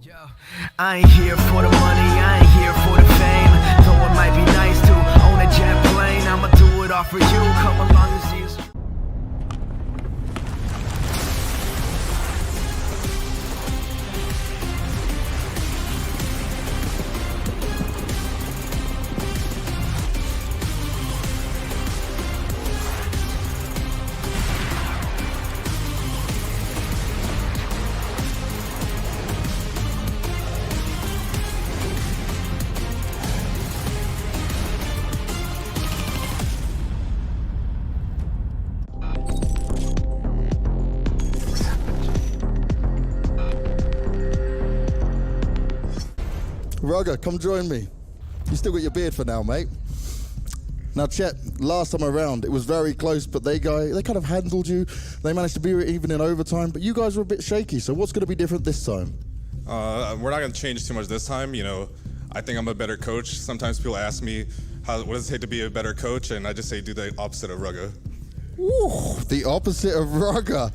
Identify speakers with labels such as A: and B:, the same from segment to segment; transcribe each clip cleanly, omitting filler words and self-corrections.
A: Yo, I ain't here for the money, I ain't here for the fame. Though it might be nice to own a jet plane, I'ma do it all for you. Come along and see us.
B: Rugger, come join me. You still got your beard for now, mate. Now, Chet, last time around, it was very close, but they kind of handled you. They managed to be even in overtime, but you guys were a bit shaky, so what's going to be different this time?
C: We're not going to change too much this time. You know, I think I'm a better coach. Sometimes people ask me, what does it take to be a better coach? And I just say, do the opposite of Rugger.
B: Ooh, the opposite of Rugger.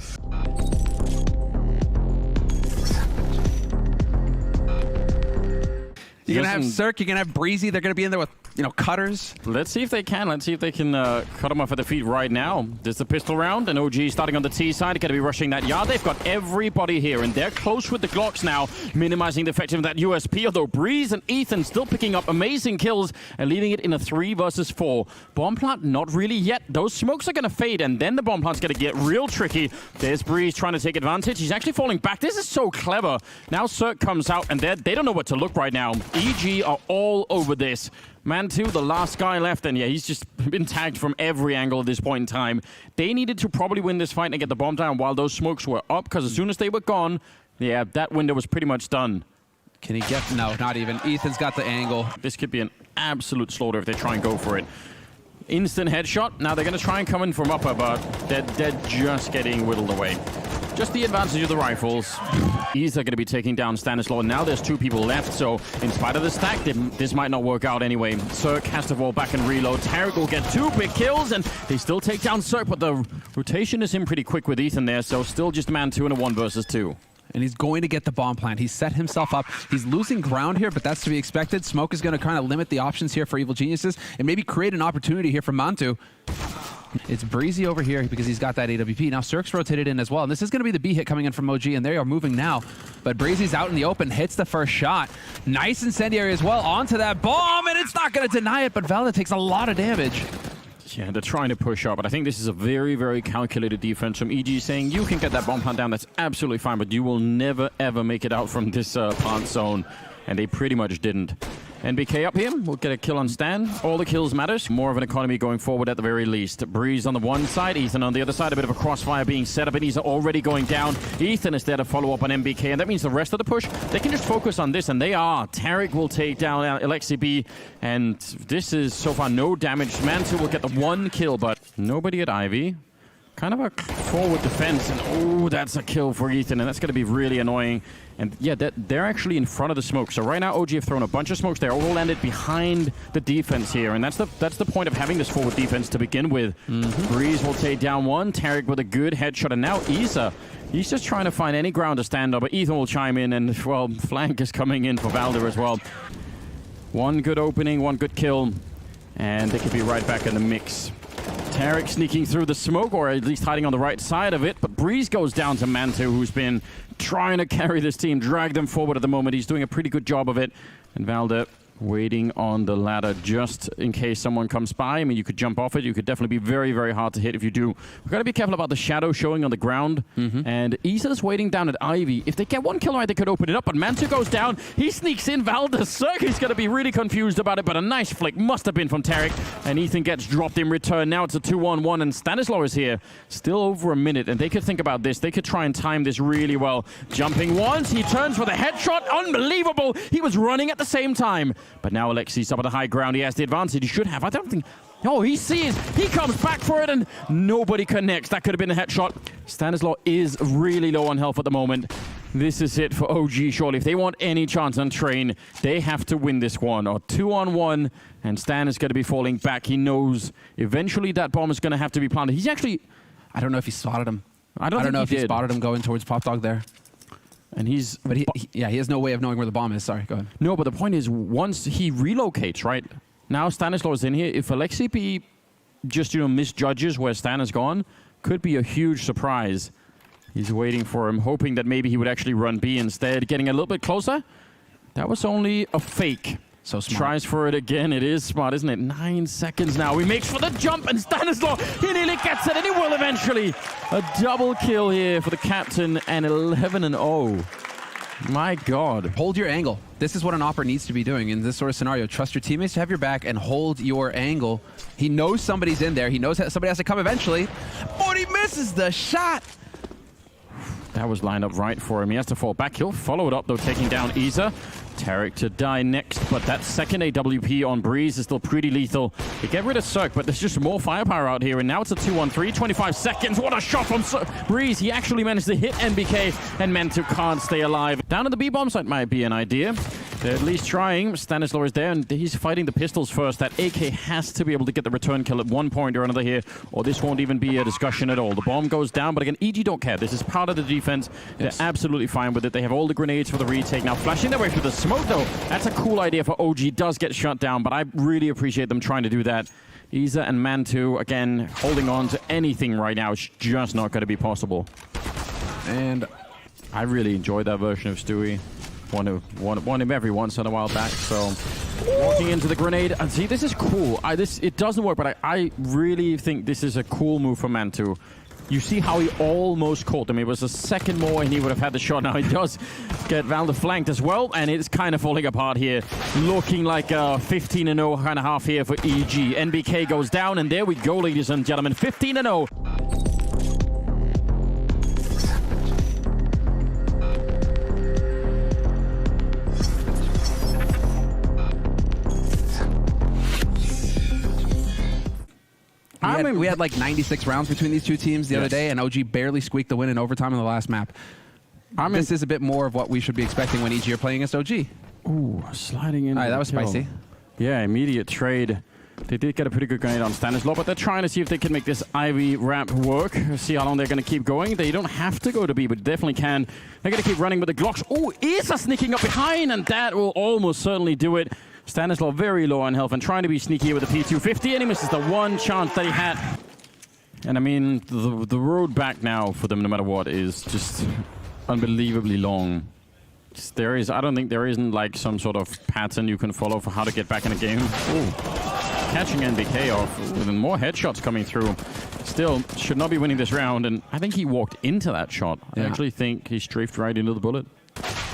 D: You're going to have Cirque, you're going to have Breezy. They're going to be in there with, you know, cutters.
E: Let's see if they can. Let's see if they can cut them off at the feet right now. There's the pistol round, and OG starting on the T side. Going to be rushing that yard. They've got everybody here, and they're close with the Glocks now, minimizing the effectiveness of that USP. Although Breeze and Ethan still picking up amazing kills and leaving it in a 3 versus 4. Bomb plant, not really yet. Those smokes are going to fade, and then the bomb plant's going to get real tricky. There's Breeze trying to take advantage. He's actually falling back. This is so clever. Now Cirque comes out, and they don't know what to look right now. EG are all over this. Man 2, the last guy left, and yeah, he's just been tagged from every angle at this point in time. They needed to probably win this fight and get the bomb down while those smokes were up, because as soon as they were gone, yeah, that window was pretty much done.
D: Can he get... No, not even. Ethan's got the angle.
E: This could be an absolute slaughter if they try and go for it. Instant headshot. Now they're going to try and come in from upper, but they're just getting whittled away. Just the advantage of the rifles. He's going to be taking down Stanislaw. Now there's 2 people left, so in spite of the stack, this might not work out anyway. Cirque has to fall back and reload. Tarek will get 2 big kills, and they still take down Cirque, but the rotation is in pretty quick with Ethan there, so still just man 2 in a 1 versus 2.
D: And he's going to get the bomb plant. He's set himself up. He's losing ground here, but that's to be expected. Smoke is going to kind of limit the options here for Evil Geniuses and maybe create an opportunity here for Mantu. It's Breezy over here because he's got that AWP. Now Cirque's rotated in as well. And this is going to be the B hit coming in from OG, and they are moving now. But Breezy's out in the open, hits the first shot. Nice incendiary as well onto that bomb, and it's not going to deny it, but Valda takes a lot of damage.
E: Yeah, they're trying to push up, but I think this is a very, very calculated defense from EG, saying you can get that bomb plant down, that's absolutely fine, but you will never, ever make it out from this plant zone. And they pretty much didn't. NBK up here, we'll get a kill on Stan. All the kills matters. More of an economy going forward at the very least. Breeze on the one side, Ethan on the other side. A bit of a crossfire being set up, and he's already going down. Ethan is there to follow up on NBK, and that means the rest of the push, they can just focus on this, and they are. Tarek will take down Alexi B, and this is so far no damage. Mantu will get the 1 kill, but nobody at Ivy. Kind of a forward defense, and oh, that's a kill for Ethan, and that's going to be really annoying. And yeah, they're actually in front of the smoke. So right now, OG have thrown a bunch of smokes. They're all landed behind the defense here, and that's the point of having this forward defense to begin with. Breeze will take down 1. Tarek with a good headshot, and now Isa. He's just trying to find any ground to stand up, but Ethan will chime in, and well, flank is coming in for Valder as well. 1 good opening, 1 good kill, and they could be right back in the mix. Tarek sneaking through the smoke, or at least hiding on the right side of it, but Breeze goes down to Mantu, who's been trying to carry this team, drag them forward at the moment. He's doing a pretty good job of it, and Valda waiting on the ladder just in case someone comes by. I mean, you could jump off it. You could definitely be very, very hard to hit if you do. We've got to be careful about the shadow showing on the ground. And Isa's waiting down at Ivy. If they get 1 kill, right, they could open it up, but Mantu goes down. He sneaks in. Valda Cirque is going to be really confused about it, but a nice flick must have been from Tarek, and Ethan gets dropped in return. Now it's a 2-on-1, and Stanislaw is here. Still over a minute, and they could think about this. They could try and time this really well. Jumping once, he turns for the headshot. Unbelievable. He was running at the same time, but now Alexi's up at the high ground. He has the advantage. He should have. I don't think... Oh, he sees. He comes back for it, and nobody connects. That could have been a headshot. Stanislaw is really low on health at the moment. This is it for OG, surely. If they want any chance on Train, they have to win this one. Or 2-on-1, and Stan is going to be falling back. He knows eventually that bomb is going to have to be planted. He's actually...
D: I don't know if he spotted him.
E: I don't know
D: if he spotted him going towards Pop Dog there.
E: And he's...
D: But he has no way of knowing where the bomb is. Sorry, go ahead.
E: No, but the point is, once he relocates, right? Now Stanislaw is in here. If Alexi B just, misjudges where Stan has gone, could be a huge surprise. He's waiting for him, hoping that maybe he would actually run B instead. Getting a little bit closer. That was only a fake.
D: So smart.
E: Tries for it again. It is smart, isn't it? 9 seconds now. He makes for the jump, and Stanislaw, he nearly gets it, and he will eventually. A double kill here for the captain, and 11-0. My God.
D: Hold your angle. This is what an opper needs to be doing in this sort of scenario. Trust your teammates to have your back and hold your angle. He knows somebody's in there. He knows that somebody has to come eventually. But he misses the shot.
E: That was lined up right for him. He has to fall back. He'll follow it up, though, taking down Isa. Tarek to die next, but that second AWP on Breeze is still pretty lethal. They get rid of Cirque, but there's just more firepower out here, and now it's a 2-on-3, 25 seconds. What a shot from Breeze. He actually managed to hit NBK, and Mantu can't stay alive. Down at the B-bomb site might be an idea. They're at least trying. Stanislaw is there, and he's fighting the pistols first. That AK has to be able to get the return kill at one point or another here, or this won't even be a discussion at all. The bomb goes down, but again, EG don't care. This is part of the defense. Yes. They're absolutely fine with it. They have all the grenades for the retake. Now flashing their way through the smoke, though. That's a cool idea for OG. Does get shut down, but I really appreciate them trying to do that. Isa and Mantu, again, holding on to anything right now. It's just not going to be possible. And I really enjoyed that version of Stewie. Want him every once in a while back, so walking into the grenade. And see, this is cool. It doesn't work, but I really think this is a cool move for Mantu. You see how he almost caught him. It was a second more and he would have had the shot. Now he does get Valda flanked as well, and it's kind of falling apart here. Looking like a 15-0 kind of half here for EG. NBK goes down, and there we go, ladies and gentlemen. 15-0.
D: We had like 96 rounds between these two teams the other day, and OG barely squeaked the win in overtime in the last map. This is a bit more of what we should be expecting when EG are playing against OG.
E: Ooh, sliding in.
D: All right, that was spicy.
E: Yeah, immediate trade. They did get a pretty good grenade on Stanislaw, but they're trying to see if they can make this Ivy ramp work. See how long they're going to keep going. They don't have to go to B, but definitely can. They're going to keep running with the Glocks. Oh, Isa sneaking up behind, and that will almost certainly do it. Stanislaw very low on health and trying to be sneaky with the P250, and he misses the one chance that he had. And I mean, the road back now for them, no matter what, is just unbelievably long. I don't think there isn't like some sort of pattern you can follow for how to get back in a game. Ooh. Catching NBK off, with more headshots coming through. Still, should not be winning this round, and I think he walked into that shot. Yeah. I actually think he strafed right into the bullet.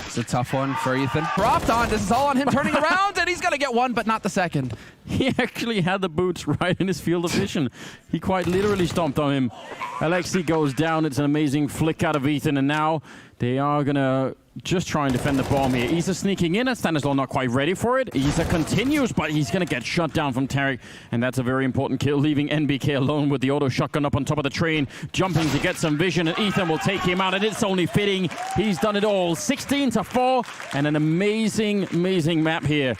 D: It's a tough one for Ethan. Dropped on. This is all on him turning around, and he's going to get one, but not the second.
E: He actually had the boots right in his field of vision. He quite literally stomped on him. Alexi goes down. It's an amazing flick out of Ethan, and now they are going to just try and defend the bomb here. Isa sneaking in, and Stanislaw not quite ready for it. Isa continues, but he's going to get shut down from Tarek, and that's a very important kill, leaving NBK alone with the auto shotgun up on top of the train, jumping to get some vision, and Ethan will take him out, and it's only fitting. He's done it all. 16-4, and an amazing, amazing map here.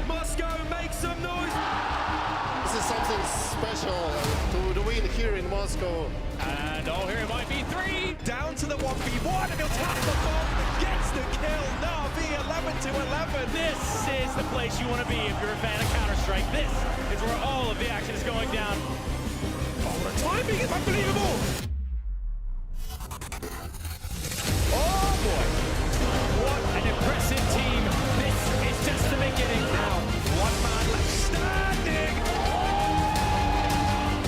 F: Moscow, make some noise!
G: This is something special to win here in Moscow.
F: And here it might be 3. Down to the 1v1, and he'll tap the bomb. Gets the kill. Na'Vi 11-11. This is the place you want to be if you're a fan of Counter-Strike. This is where all of the action is going down. Oh, the timing is unbelievable. Oh, boy. What an impressive team. This is just the beginning now. One man left standing.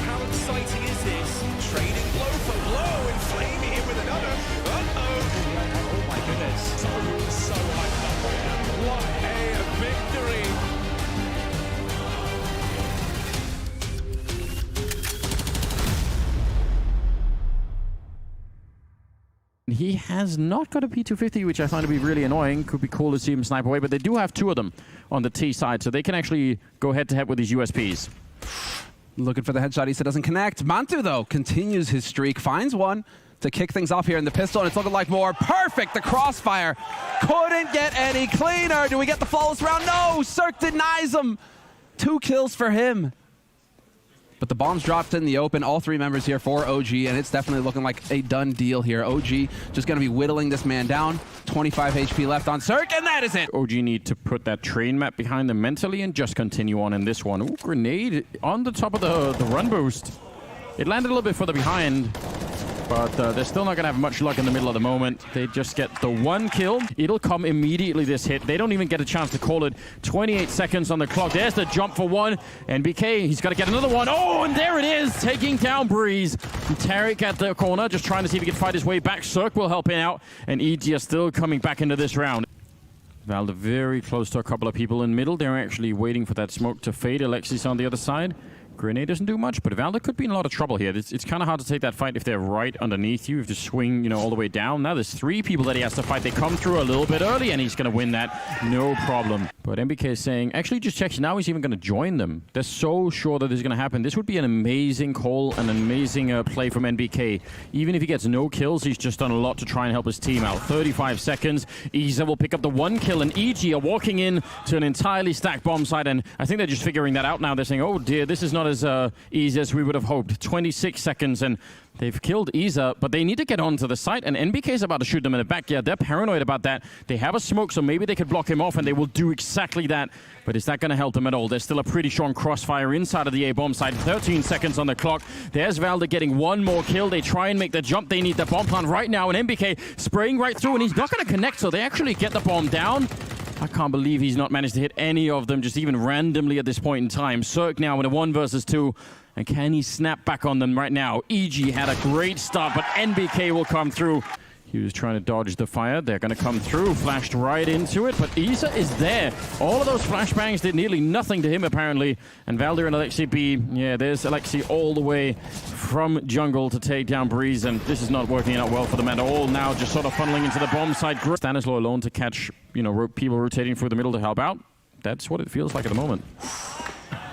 F: How exciting is this? Trading blow for blow, inflaming him with another. Oh my goodness. So hyped up right now. What a victory.
E: He has not got a P250, which I find to be really annoying. Could be cool to see him snipe away, but they do have 2 of them on the T side, so they can actually go head-to-head with these USPs.
D: Looking for the headshot. Issa doesn't connect. Mantu, though, continues his streak. Finds one to kick things off here in the pistol, and it's looking like more. Perfect! The crossfire. Couldn't get any cleaner. Do we get the flawless round? No! Cirque denies him. 2 kills for him. But the bomb's dropped in the open, all 3 members here for OG, and it's definitely looking like a done deal here. OG just going to be whittling this man down. 25 HP left on Cirque, and that is it.
E: OG need to put that train map behind them mentally and just continue on in this one. Ooh, grenade on the top of the run boost. It landed a little bit further behind, but they're still not going to have much luck in the middle of the moment. They just get the 1 kill. It'll come immediately, this hit. They don't even get a chance to call it. 28 seconds on the clock. There's the jump for 1. NBK, he's got to get another one. Oh, and there it is, taking down Breeze. And Tarek at the corner, just trying to see if he can fight his way back. Cirque will help him out, and EG are still coming back into this round. Valda very close to a couple of people in middle. They're actually waiting for that smoke to fade. Alexis on the other side. Grenade doesn't do much, but Valda could be in a lot of trouble here. It's kind of hard to take that fight if they're right underneath you. You have to swing, you know, all the way down. Now there's 3 people that he has to fight. They come through a little bit early, and he's going to win that. No problem. But NBK is saying, actually just checks now he's even going to join them. They're so sure that this is going to happen. This would be an amazing call, an amazing play from NBK. Even if he gets no kills, he's just done a lot to try and help his team out. 35 seconds. Isa will pick up the 1 kill, and EG are walking in to an entirely stacked bomb site, and I think they're just figuring that out now. They're saying, oh dear, this is not as easy as we would have hoped. 26 seconds, and they've killed Isa, but they need to get onto the site, and NBK is about to shoot them in the back. Yeah, they're paranoid about that. They have a smoke, so maybe they could block him off, and they will do exactly that. But is that going to help them at all? There's still a pretty strong crossfire inside of the A-bomb site. 13 seconds on the clock. There's Valda getting 1 more kill. They try and make the jump. They need the bomb plant right now, and NBK spraying right through, and he's not going to connect, so they actually get the bomb down. I can't believe he's not managed to hit any of them, just even randomly at this point in time. Cirque now in a 1 versus 2. And can he snap back on them right now? EG had a great start, but NBK will come through. He was trying to dodge the fire. They're going to come through. Flashed right into it, but Isa is there. All of those flashbangs did nearly nothing to him, apparently. And Valdir and Alexi B, yeah, there's Alexi all the way from jungle to take down Breeze, and this is not working out well for them at all. Now just sort of funneling into the bomb site. Stanislaw alone to catch, you know, people rotating through the middle to help out. That's what it feels like at the moment.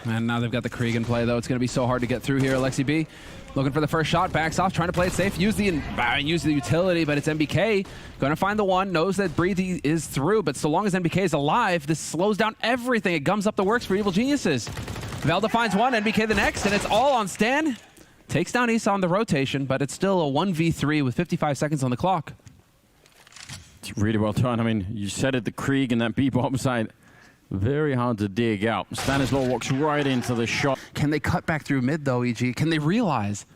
D: And now they've got the Krieg in play, though. It's going to be so hard to get through here. Alexi B looking for the first shot, backs off, trying to play it safe, use the utility, but it's NBK. Going to find the 1, knows that Breathy is through, but so long as NBK is alive, this slows down everything. It gums up the works for Evil Geniuses. Velda finds 1, NBK the next, and it's all on Stan. Takes down Isa on the rotation, but it's still a 1v3 with 55 seconds on the clock.
E: It's really well done. I mean, you said it, the Krieg and that B-bomb side. Very hard to dig out. Stanislaw walks right into the shot.
D: Can they cut back through mid, though, EG? Can they realize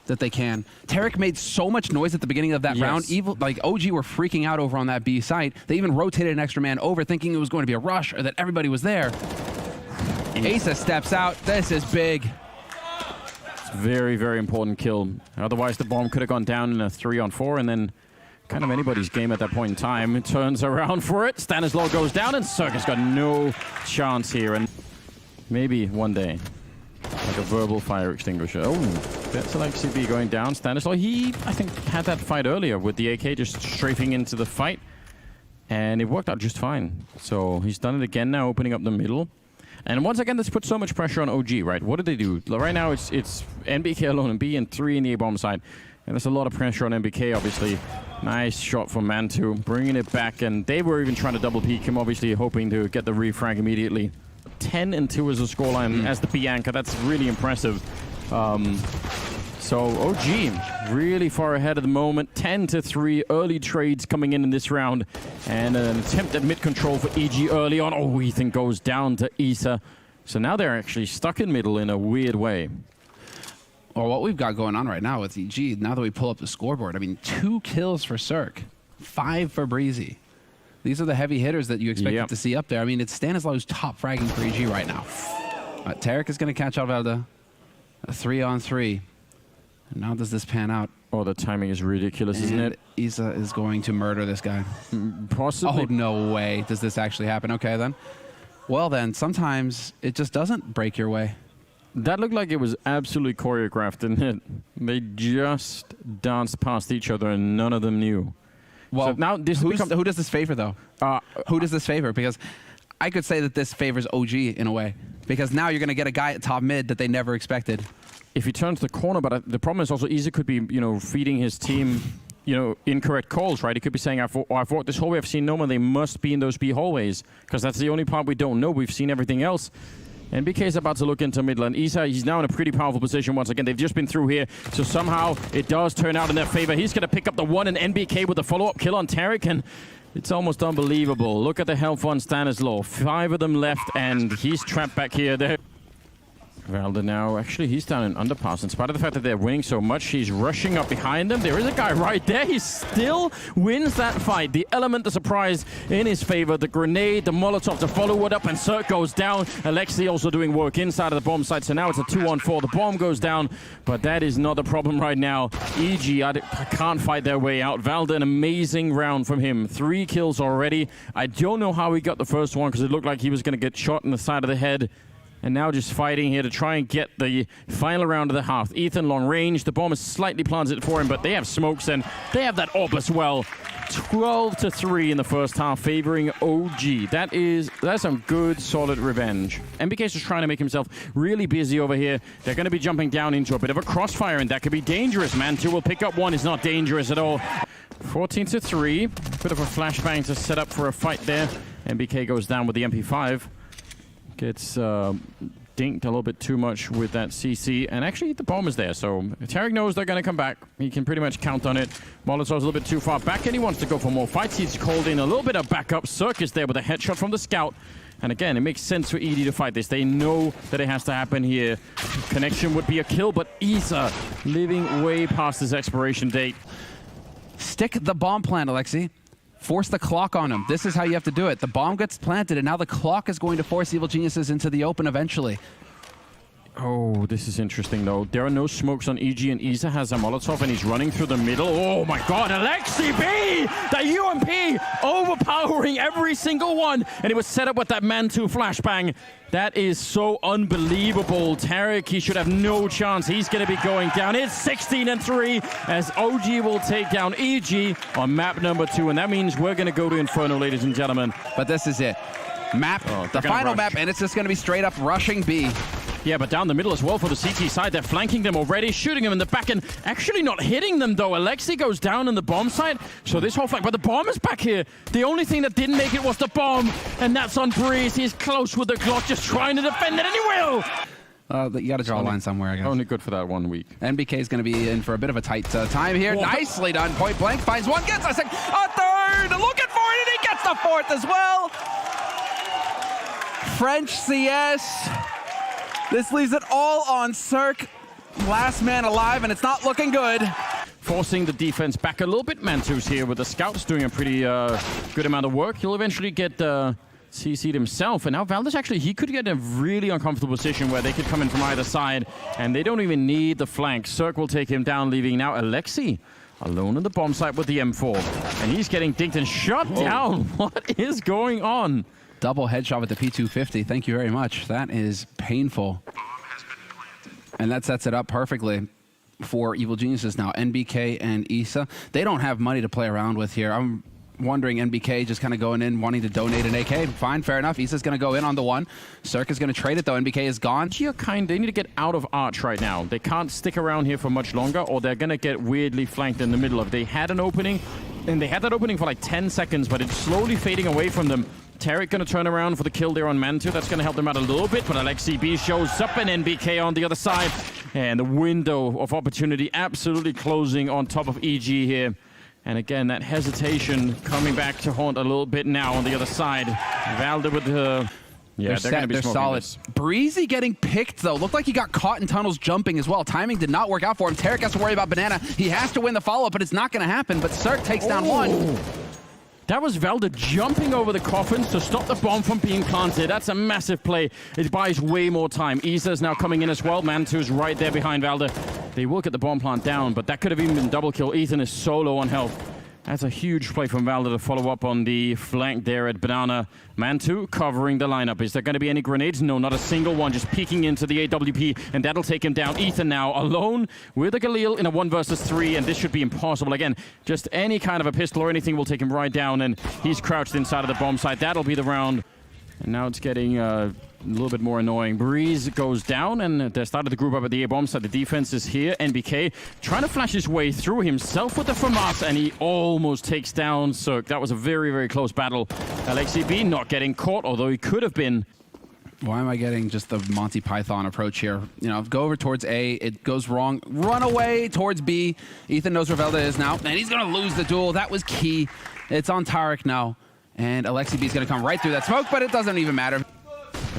D: that they can? Tarek made so much noise at the beginning of that round. Evil, like OG were freaking out over on that B site. They even rotated an extra man over, thinking it was going to be a rush or that everybody was there. Asa steps out. This is big.
E: It's a very, very important kill. Otherwise, the bomb could have gone down in a 3-on-4, and then kind of anybody's game at that point in time. It turns around for it. Stanislaw goes down, and Cirque has got no chance here. And maybe one day, like a verbal fire extinguisher. Oh, that's like CB going down. Stanislaw, he, I think, had that fight earlier with the AK just strafing into the fight. And it worked out just fine. So he's done it again now, opening up the middle. And once again, this puts so much pressure on OG, right? What did they do? Right now, it's NBK alone and B and 3 in the A-bomb side. And there's a lot of pressure on NBK, obviously. Nice shot from Mantu, bringing it back. And they were even trying to double peek him, obviously hoping to get the refrag immediately. 10-2 as a scoreline as the P anchor. That's really impressive. So OG really far ahead at the moment. 10-3, early trades coming in this round. And an attempt at mid-control for EG early on. Oh, Ethan goes down to Isa. So now they're actually stuck in middle in a weird way.
D: Or what we've got going on right now with EG, now that we pull up the scoreboard, I mean, 2 kills for Cirque, 5 for Breezy. These are the heavy hitters that you expected to see up there. I mean, it's Stanislaw's top fragging for EG right now. Tarek is going to catch Alvelda. A 3-on-3. And now does this pan out?
E: Oh, the timing is ridiculous, isn't it?
D: Isa is going to murder this guy.
E: Possibly.
D: Oh, no way does this actually happen. Okay, then. Well, then, sometimes it just doesn't break your way.
E: That looked like it was absolutely choreographed, didn't it? They just danced past each other and none of them knew.
D: Well,
E: so now this
D: who does this favor, though? Who does this favor? Because I could say that this favors OG in a way. Because now you're going to get a guy at top mid that they never expected.
E: If he turns the corner, but the problem is also Isa could be, you know, feeding his team, you know, incorrect calls, right? He could be saying, I've walked this hallway, I've seen no one, they must be in those B hallways. Because that's the only part we don't know. We've seen everything else. NBK is about to look into middle, and Isa, he's now in a pretty powerful position once again. They've just been through here, so somehow it does turn out in their favor. He's going to pick up the one, and NBK with the follow-up kill on Tarek, and it's almost unbelievable. Look at the health on Stanislaw. 5 of them left, and he's trapped back here. Valda now, actually, he's down in underpass. In spite of the fact that they're winning so much, he's rushing up behind them. There is a guy right there. He still wins that fight. The element, the surprise in his favor. The grenade, the Molotov to follow it up, and Cirque goes down. Alexi also doing work inside of the bomb site. So now it's a 2-on-4. The bomb goes down, but that is not the problem right now. EG can't fight their way out. Valda, an amazing round from him. 3 kills already. I don't know how he got the first one because it looked like he was going to get shot in the side of the head. And now just fighting here to try and get the final round of the half. Ethan long range. The bomb is slightly planted for him, but they have smokes and they have that orb as well. 12-3 in the first half, favoring OG. That's some good, solid revenge. NBK is just trying to make himself really busy over here. They're going to be jumping down into a bit of a crossfire, and that could be dangerous. Man2 will pick up one. It's not dangerous at all. 14-3. Bit of a flashbang to set up for a fight there. NBK goes down with the MP5. Gets dinked a little bit too much with that CC, and actually the bomb is there, so Tarek knows they're going to come back. He can pretty much count on it. Molotov's a little bit too far back, and he wants to go for more fights. He's called in a little bit of backup. Cirque is there with a headshot from the scout, and again, it makes sense for ED to fight this. They know that it has to happen here. Connection would be a kill, but Isa living way past his expiration date.
D: Stick the bomb plant, Alexi. Force the clock on him. This is how you have to do it. The bomb gets planted, and now the clock is going to force Evil Geniuses into the open eventually.
E: Oh, this is interesting, though. There are no smokes on EG, and Isa has a Molotov, and he's running through the middle. Oh, my God. Alexi B! The UMP overpowering every single one. And it was set up with that Man-2 flashbang. That is so unbelievable. Tarek, he should have no chance. He's going to be going down. It's 16-3 as OG will take down EG on map number 2. And that means we're going to go to Inferno, ladies and gentlemen.
D: But this is it. The final map, and it's just going to be straight up rushing B.
E: Yeah, but down the middle as well for the CT side. They're flanking them already, shooting them in the back, and actually not hitting them, though. Alexi goes down in the bomb site, so this whole flank. But the bomb is back here. The only thing that didn't make it was the bomb, and that's on Breeze. He's close with the Glock, just trying to defend it, and he will!
D: You got to draw a line somewhere, I guess.
E: Only good for that 1 week.
D: NBK is going to be in for a bit of a tight time here.
E: Whoa.
D: Nicely done. Point blank finds one, gets a second, a third, looking for it, and he gets the 4th as well. French CS. This leaves it all on Cirque. Last man alive, and it's not looking good.
E: Forcing the defense back a little bit. Man2's here with the scouts doing a pretty good amount of work. He'll eventually get CC'd himself, and now Valdez actually, he could get in a really uncomfortable position where they could come in from either side, and they don't even need the flank. Cirque will take him down, leaving now Alexi alone in the bomb site with the M4, and he's getting dinked and shut down. What is going on?
D: Double headshot with the P250. Thank you very much. That is painful. And that sets it up perfectly for Evil Geniuses now. NBK and Isa. They don't have money to play around with here. I'm wondering, NBK just kind of going in, wanting to donate an AK. Fine, fair enough. Isa's going to go in on the one. Cirque is going to trade it, though. NBK is gone.
E: They need to get out of Arch right now. They can't stick around here for much longer, or they're going to get weirdly flanked in the middle of. They had an opening, and they had that opening for like 10 seconds, but it's slowly fading away from them. Tarek going to turn around for the kill there on Man2. That's going to help them out a little bit, but Alexi B shows up, and NBK on the other side. And the window of opportunity absolutely closing on top of EG here. And again, that hesitation coming back to haunt a little bit now on the other side. Valda with the... Yeah, they're going to be
D: solid.
E: This.
D: Breezy getting picked, though. Looked like he got caught in tunnels jumping as well. Timing did not work out for him. Tarek has to worry about Banana. He has to win the follow-up, but it's not going to happen. But Cirque takes down one.
E: That was Valda jumping over the coffins to stop the bomb from being planted. That's a massive play. It buys way more time. Isa's now coming in as well. Man2's right there behind Valda. They will get the bomb plant down, but that could have even been double kill. Ethan is so low on health. That's a huge play from Valda to follow up on the flank there at Banana. Man2 covering the lineup. Is there going to be any grenades? No, not a single one. Just peeking into the AWP, and that'll take him down. Ethan now alone with a Galil in a 1 versus 3, and this should be impossible. Again, just any kind of a pistol or anything will take him right down, and he's crouched inside of the bomb site. That'll be the round. And now it's getting a little bit more annoying. Breeze goes down, and they started the group up at the A-bomb side. The defense is here. NBK trying to flash his way through himself with the FAMAS, and he almost takes down Cirque. That was a very, very close battle. Alexi B not getting caught, although he could have been.
D: Why am I getting just the Monty Python approach here? You know, go over towards A, it goes wrong, run away towards B. Ethan knows where Velda is now, and he's gonna lose the duel. That was key. It's on Tarek now, and Alexi B is gonna come right through that smoke, but it doesn't even matter.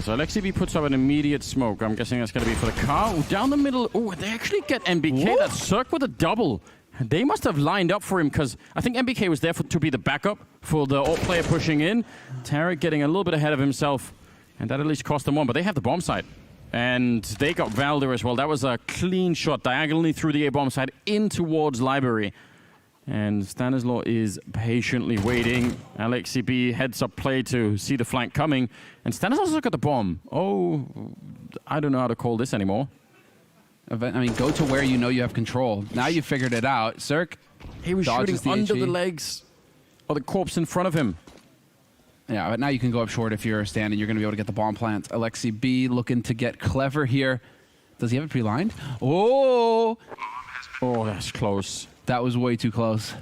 E: So Alexi B puts up an immediate smoke. I'm guessing that's gonna be for the car. Ooh, down the middle. Oh, they actually get NBK.
D: Whoa.
E: That Cirque with a double. They must have lined up for him because I think NBK was there to be the backup for the alt player pushing in. Tarek getting a little bit ahead of himself. And that at least cost them one, but they have the bomb site. And they got Valder as well. That was a clean shot diagonally through the A-bomb site in towards Library. And Stanislaw is patiently waiting. Alexi B heads up play to see the flank coming. And Stanislaw's got the bomb. Oh, I don't know how to call this anymore.
D: I mean, go to where you know you have control. Now you figured it out. Cirque,
E: he was shooting under the legs or the corpse in front of him.
D: Yeah, but now you can go up short if you're standing. You're going to be able to get the bomb plant. Alexi B looking to get clever here. Does he have it pre-lined? Oh!
E: Oh, that's close.
D: That was way too close.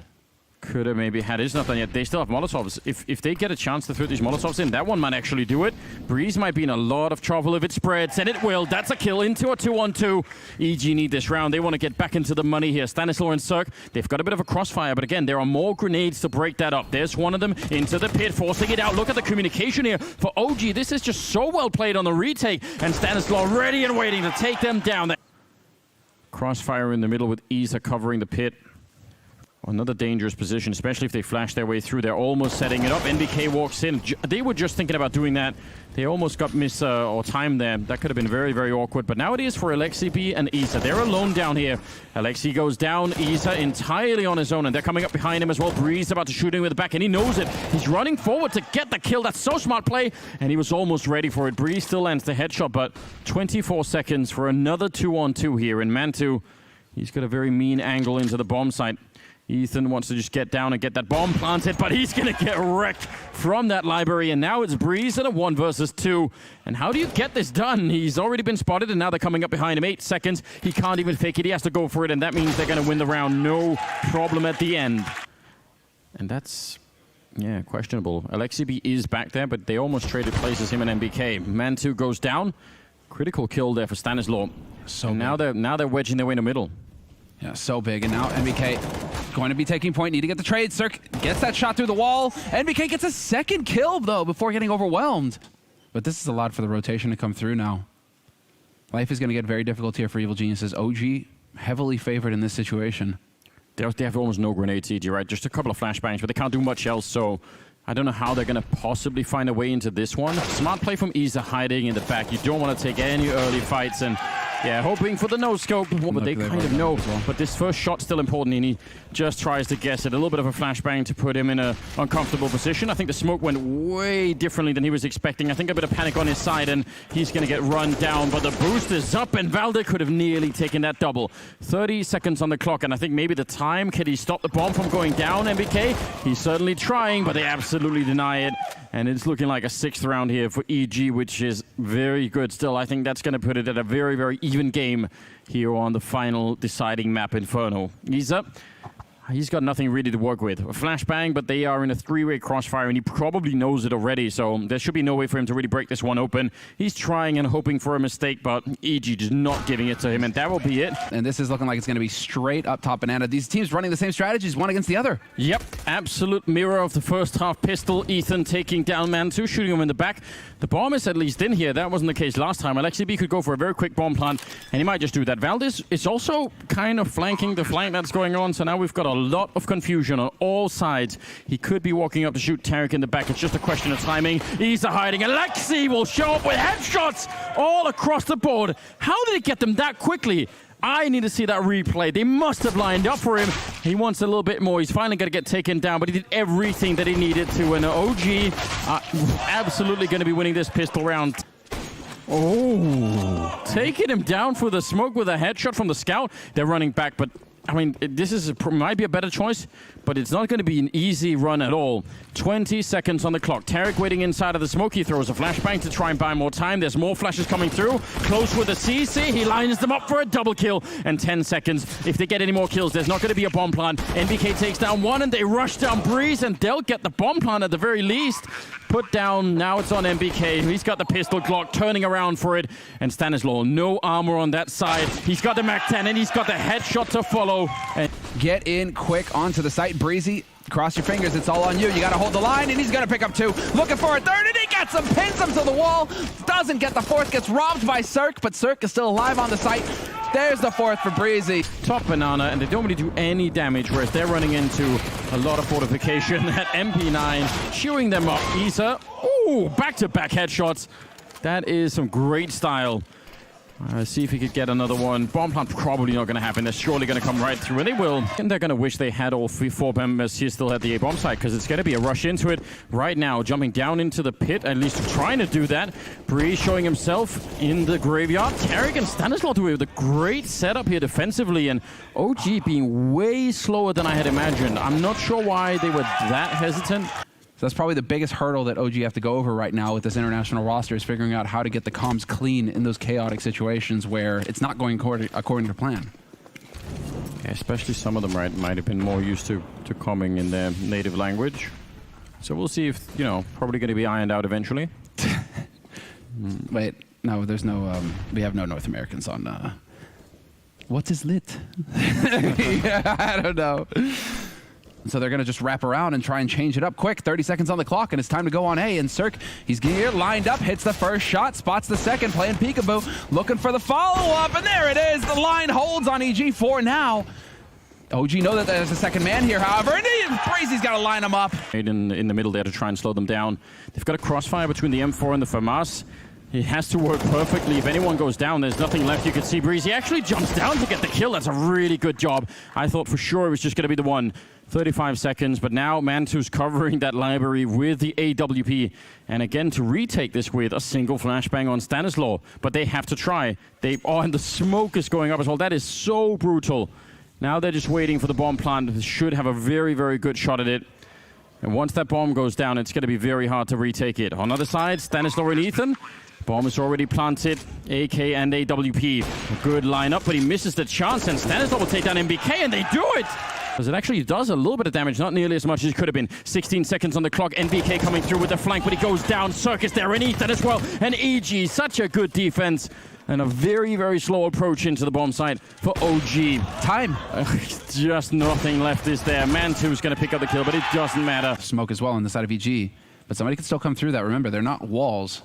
E: Could have maybe had. It's not done yet. They still have Molotovs. If they get a chance to throw these Molotovs in, that one might actually do it. Breeze might be in a lot of trouble if it spreads, and it will. That's a kill into a 2-on-2. EG need this round. They want to get back into the money here. Stanislaw and Cirque, they've got a bit of a crossfire, but again, there are more grenades to break that up. There's one of them into the pit, forcing it out. Look at the communication here for OG. This is just so well played on the retake, and Stanislaw ready and waiting to take them down. Crossfire in the middle with Isa covering the pit. Another dangerous position, especially if they flash their way through. They're almost setting it up. NBK walks in. They were just thinking about doing that. They almost got or timed there. That could have been very, very awkward. But now it is for Alexi B and Isa. They're alone down here. Alexi goes down. Isa entirely on his own, and they're coming up behind him as well. Breeze about to shoot him with the back, and he knows it. He's running forward to get the kill. That's so smart play, and he was almost ready for it. Breeze still lands the headshot, but 24 seconds for another 2-on-2 here. And Mantu, he's got a very mean angle into the bomb site. Ethan wants to just get down and get that bomb planted, but he's going to get wrecked from that Library. And now it's Breeze in a 1 versus 2. And how do you get this done? He's already been spotted, and now they're coming up behind him. 8 seconds. He can't even fake it. He has to go for it, and that means they're going to win the round. No problem at the end. And that's, yeah, questionable. Alexi B is back there, but they almost traded places, him and NBK. Mantu goes down. Critical kill there for Stanislaw. So now they're wedging their way in the middle.
D: Yeah, so big. And now NBK going to be taking point. Need to get the trade. Cirque gets that shot through the wall. NBK gets a second kill, though, before getting overwhelmed. But this is a lot for the rotation to come through now. Life is going to get very difficult here for Evil Geniuses. OG heavily favored in this situation.
E: They have almost no grenades, EG, right? Just a couple of flashbangs, but they can't do much else, so I don't know how they're going to possibly find a way into this one. Smart play from Isa hiding in the back. You don't want to take any early fights, and yeah, hoping for the no-scope, but they kind of know. But this first shot's still important, and he just tries to guess it. A little bit of a flashbang to put him in an uncomfortable position. I think the smoke went way differently than he was expecting. I think a bit of panic on his side, and he's going to get run down. But the boost is up, and Valder could have nearly taken that double. 30 seconds on the clock, and I think maybe the time. Can he stop the bomb from going down, NBK? He's certainly trying, but they absolutely deny it. And it's looking like a 6th round here for EG, which is very good still. I think that's going to put it at a very, very even game here on the final deciding map, Inferno. He's got nothing really to work with. A flashbang, but they are in a 3-way crossfire, and he probably knows it already, so there should be no way for him to really break this one open. He's trying and hoping for a mistake, but EG just not giving it to him, and that will be it.
D: And this is looking like it's going to be straight up top banana. These teams running the same strategies, one against the other.
E: Yep, absolute mirror of the first half pistol. Ethan taking down Mantu, shooting him in the back. The bomb is at least in here. That wasn't the case last time. Alexi B could go for a very quick bomb plant, and he might just do that. Valdez is also kind of flanking the flank that's going on, so now we've got a lot of confusion on all sides. He could be walking up to shoot Tarek in the back. It's just a question of timing. He's hiding. Alexi will show up with headshots all across the board. How did he get them that quickly? I need to see that replay. They must have lined up for him. He wants a little bit more. He's finally going to get taken down, but he did everything that he needed to. And OG absolutely going to be winning this pistol round. Oh, taking him down for the smoke with a headshot from the scout. They're running back, but I mean, might be a better choice, but it's not going to be an easy run at all. 20 seconds on the clock. Tarek waiting inside of the smoke. He throws a flashbang to try and buy more time. There's more flashes coming through. Close with a CC. He lines them up for a double kill. And 10 seconds. If they get any more kills, there's not going to be a bomb plant. NBK takes down one, and they rush down Breeze, and they'll get the bomb plant at the very least. Put down. Now it's on NBK. He's got the pistol Glock turning around for it. And Stanislaw, no armor on that side. He's got the MAC-10, and he's got the headshot to follow. And
D: Get in quick onto the site. Breezy, cross your fingers. It's all on you. You got to hold the line, and he's going to pick up two. Looking for a third, and he gets him. Pins him to the wall. Doesn't get the fourth. Gets robbed by Cirque, but Cirque is still alive on the site. There's the fourth for Breezy.
E: top banana, and they don't really do any damage, whereas they're running into a lot of fortification. That MP9 chewing them up. Isa, ooh, back-to-back headshots. That is some great style. See if he could get another one. Bomb plant probably not going to happen. They're surely going to come right through, and they will. And they're going to wish they had all four members here still at the A-bomb site, because it's going to be a rush into it right now. Jumping down into the pit, at least trying to do that. Bree showing himself in the graveyard. Tarek and Stanislaw with a great setup here defensively, and OG being way slower than I had imagined. I'm not sure why they were that hesitant.
D: So that's probably the biggest hurdle that OG have to go over right now with this international roster, is figuring out how to get the comms clean in those chaotic situations where it's not going according to plan.
E: Yeah, especially some of them might have been more used to comming in their native language. So we'll see if, probably going to be ironed out eventually.
D: Wait, no, there's no, we have no North Americans on, what is lit? Yeah, I don't know. So they're going to just wrap around and try and change it up quick. 30 seconds on the clock, and it's time to go on A. And Cirque, he's here, lined up, hits the first shot, spots the second, playing peekaboo, looking for the follow-up, and there it is. The line holds on EG4 now. OG know that there's a second man here, however, and Breezy's got to line him up.
E: In the middle there to try and slow them down. They've got a crossfire between the M4 and the FAMAS. It has to work perfectly. If anyone goes down, there's nothing left. You can see Breezy actually jumps down to get the kill. That's a really good job. I thought for sure it was just going to be the one. 35 seconds, but now Mantu's covering that library with the AWP. And again, to retake this with a single flashbang on Stanislaw. But they have to try. And the smoke is going up as well. That is so brutal. Now they're just waiting for the bomb plant. They should have a very, very good shot at it. And once that bomb goes down, it's going to be very hard to retake it. On the other side, Stanislaw and Ethan. Bomb is already planted. AK and AWP. A good lineup, but he misses the chance, and Stanislaw will take down NBK, and they do it! Because it actually does a little bit of damage, not nearly as much as it could have been. 16 seconds on the clock. NBK coming through with the flank, but he goes down. Circus there, and Ethan as well. And EG, such a good defense. And a very, very slow approach into the bomb site for OG.
D: Time.
E: Just nothing left is there. Mantu's going to pick up the kill, but it doesn't matter.
D: Smoke as well on the side of EG. But somebody can still come through that. Remember, they're not walls.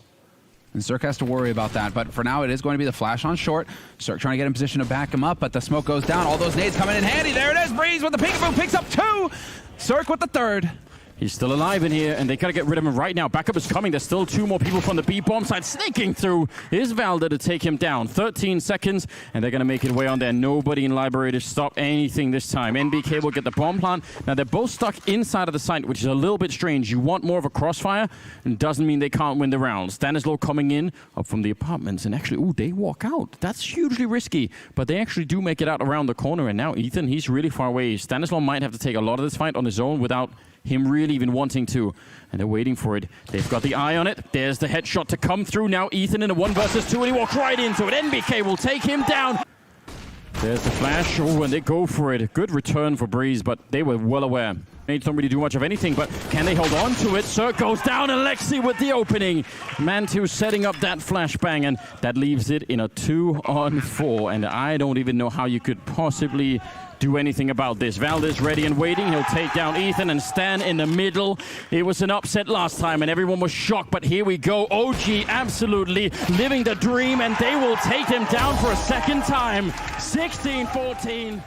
D: And Cirque has to worry about that. But for now, it is going to be the flash on short. Cirque trying to get in position to back him up, but the smoke goes down. All those nades coming in handy. There it is. Breeze with the peekaboo. Picks up two. Cirque with the third.
E: He's still alive in here, and they gotta get rid of him right now. Backup is coming. There's still two more people from the B-bomb side snaking through. Is Valda to take him down? 13 seconds, and they're gonna make it way on there. Nobody in library to stop anything this time. NBK will get the bomb plant. Now they're both stuck inside of the site, which is a little bit strange. You want more of a crossfire, and doesn't mean they can't win the round. Stanislaw coming in up from the apartments, and actually, ooh, they walk out. That's hugely risky, but they actually do make it out around the corner, and now Ethan, he's really far away. Stanislaw might have to take a lot of this fight on his own without him really even wanting to, and they're waiting for it. They've got the eye on it. There's the headshot to come through. Now Ethan in a 1 versus 2, and he walks right into it. NBK will take him down. There's the flash. Oh, and they go for it. Good return for Breeze, but they were well aware. They don't really do much of anything, but can they hold on to it? Cirque goes down, and Lexi with the opening. Mantu setting up that flashbang, and that leaves it in a 2-on-4, and I don't even know how you could possibly do anything about this. Valdez ready and waiting. He'll take down Ethan and stand in the middle. It was an upset last time, and everyone was shocked, but here we go. OG absolutely living the dream, and they will take him down for a second time. 16-14.